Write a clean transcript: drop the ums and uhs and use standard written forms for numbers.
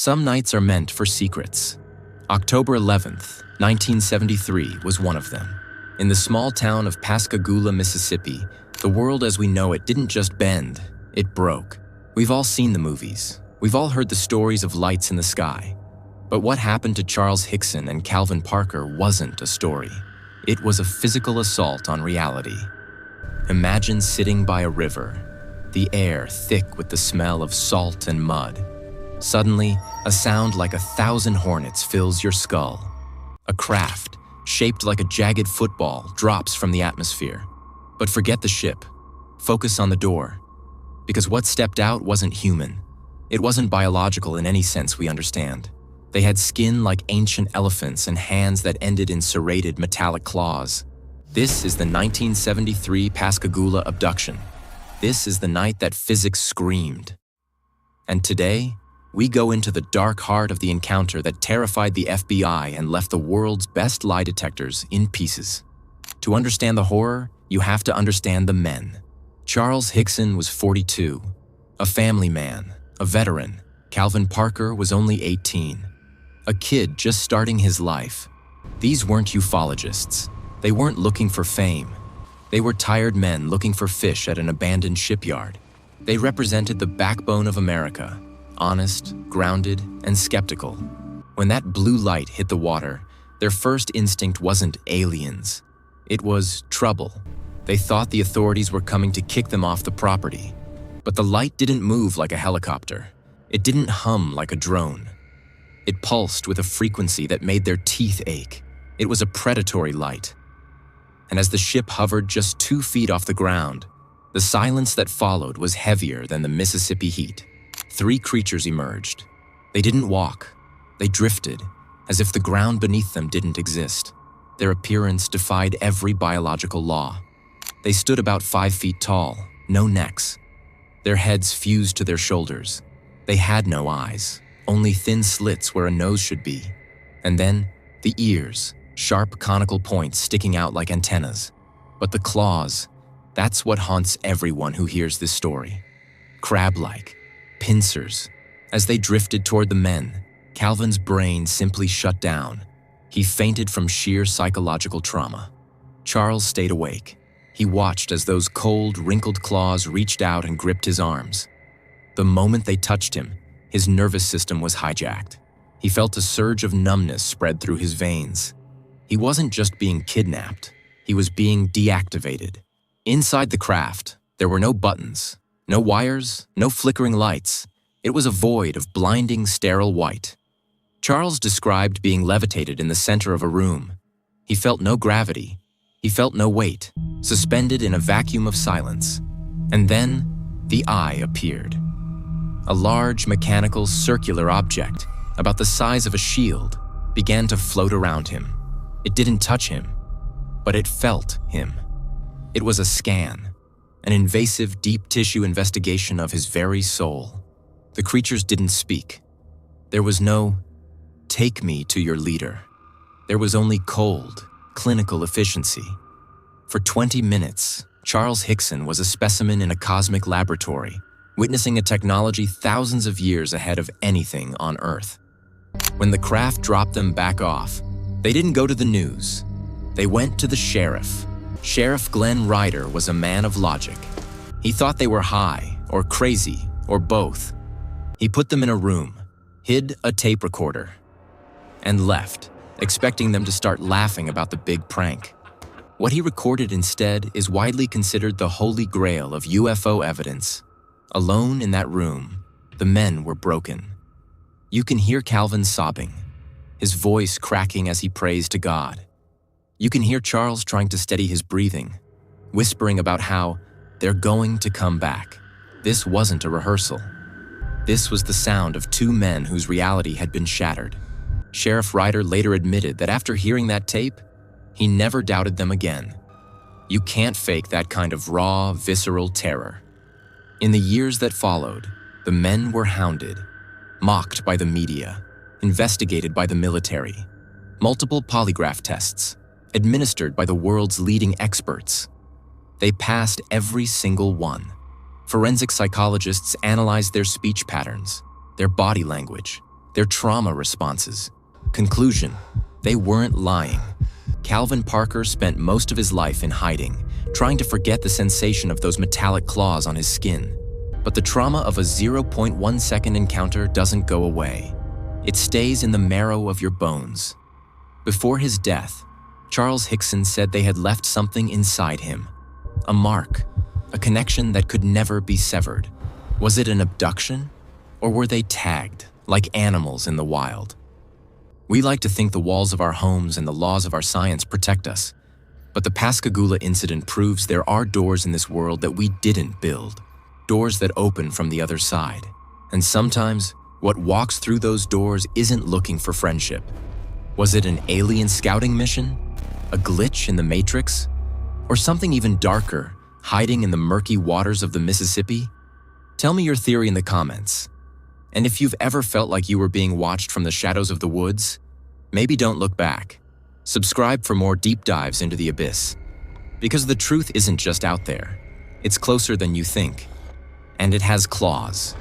Some nights are meant for secrets. October 11th, 1973 was one of them. In the small town of Pascagoula, Mississippi, the world as we know it didn't just bend, it broke. We've all seen the movies. We've all heard the stories of lights in the sky. But what happened to Charles Hickson and Calvin Parker wasn't a story. It was a physical assault on reality. Imagine sitting by a river, the air thick with the smell of salt and mud. Suddenly, a sound like 1,000 hornets fills your skull. A craft, shaped like a jagged football, drops from the atmosphere. But forget the ship. Focus on the door. Because what stepped out wasn't human. It wasn't biological in any sense we understand. They had skin like ancient elephants and hands that ended in serrated metallic claws. This is the 1973 Pascagoula abduction. This is the night that physics screamed. And today, we go into the dark heart of the encounter that terrified the FBI and left the world's best lie detectors in pieces. To understand the horror, you have to understand the men. Charles Hickson was 42, a family man, a veteran. Calvin Parker was only 18, a kid just starting his life. These weren't ufologists. They weren't looking for fame. They were tired men looking for fish at an abandoned shipyard. They represented the backbone of America, honest, grounded, and skeptical. When that blue light hit the water, their first instinct wasn't aliens. It was trouble. They thought the authorities were coming to kick them off the property. But the light didn't move like a helicopter. It didn't hum like a drone. It pulsed with a frequency that made their teeth ache. It was a predatory light. And as the ship hovered just 2 feet off the ground, the silence that followed was heavier than the Mississippi heat. 3 creatures emerged. They didn't walk. They drifted, as if the ground beneath them didn't exist. Their appearance defied every biological law. They stood about 5 feet tall, no necks. Their heads fused to their shoulders. They had no eyes, only thin slits where a nose should be. And then, the ears, sharp conical points sticking out like antennas. But the claws, that's what haunts everyone who hears this story. Crab-like, pincers. As they drifted toward the men, Calvin's brain simply shut down. He fainted from sheer psychological trauma. Charles stayed awake. He watched as those cold, wrinkled claws reached out and gripped his arms. The moment they touched him, his nervous system was hijacked. He felt a surge of numbness spread through his veins. He wasn't just being kidnapped, he was being deactivated. Inside the craft, there were no buttons, no wires, no flickering lights. It was a void of blinding, sterile white. Charles described being levitated in the center of a room. He felt no gravity. He felt no weight, suspended in a vacuum of silence. And then, the eye appeared. A large, mechanical, circular object, about the size of a shield, began to float around him. It didn't touch him, but it felt him. It was a scan, an invasive, deep tissue investigation of his very soul. The creatures didn't speak. There was no, "Take me to your leader." There was only cold, clinical efficiency. For 20 minutes, Charles Hickson was a specimen in a cosmic laboratory, witnessing a technology thousands of years ahead of anything on Earth. When the craft dropped them back off, they didn't go to the news. They went to the sheriff. Sheriff Glenn Ryder was a man of logic. He thought they were high, or crazy, or both. He put them in a room, hid a tape recorder, and left, expecting them to start laughing about the big prank. What he recorded instead is widely considered the holy grail of UFO evidence. Alone in that room, the men were broken. You can hear Calvin sobbing, his voice cracking as he prays to God. You can hear Charles trying to steady his breathing, whispering about how they're going to come back. This wasn't a rehearsal. This was the sound of 2 men whose reality had been shattered. Sheriff Ryder later admitted that after hearing that tape, he never doubted them again. You can't fake that kind of raw, visceral terror. In the years that followed, the men were hounded, mocked by the media, investigated by the military, multiple polygraph tests, administered by the world's leading experts. They passed every single one. Forensic psychologists analyzed their speech patterns, their body language, their trauma responses. Conclusion: they weren't lying. Calvin Parker spent most of his life in hiding, trying to forget the sensation of those metallic claws on his skin. But the trauma of a 0.1 second encounter doesn't go away. It stays in the marrow of your bones. Before his death, Charles Hickson said they had left something inside him. A mark, a connection that could never be severed. Was it an abduction? Or were they tagged, like animals in the wild? We like to think the walls of our homes and the laws of our science protect us. But the Pascagoula incident proves there are doors in this world that we didn't build. Doors that open from the other side. And sometimes, what walks through those doors isn't looking for friendship. Was it an alien scouting mission? A glitch in the Matrix? Or something even darker, hiding in the murky waters of the Mississippi? Tell me your theory in the comments. And if you've ever felt like you were being watched from the shadows of the woods, maybe don't look back. Subscribe for more deep dives into the abyss. Because the truth isn't just out there. It's closer than you think. And it has claws.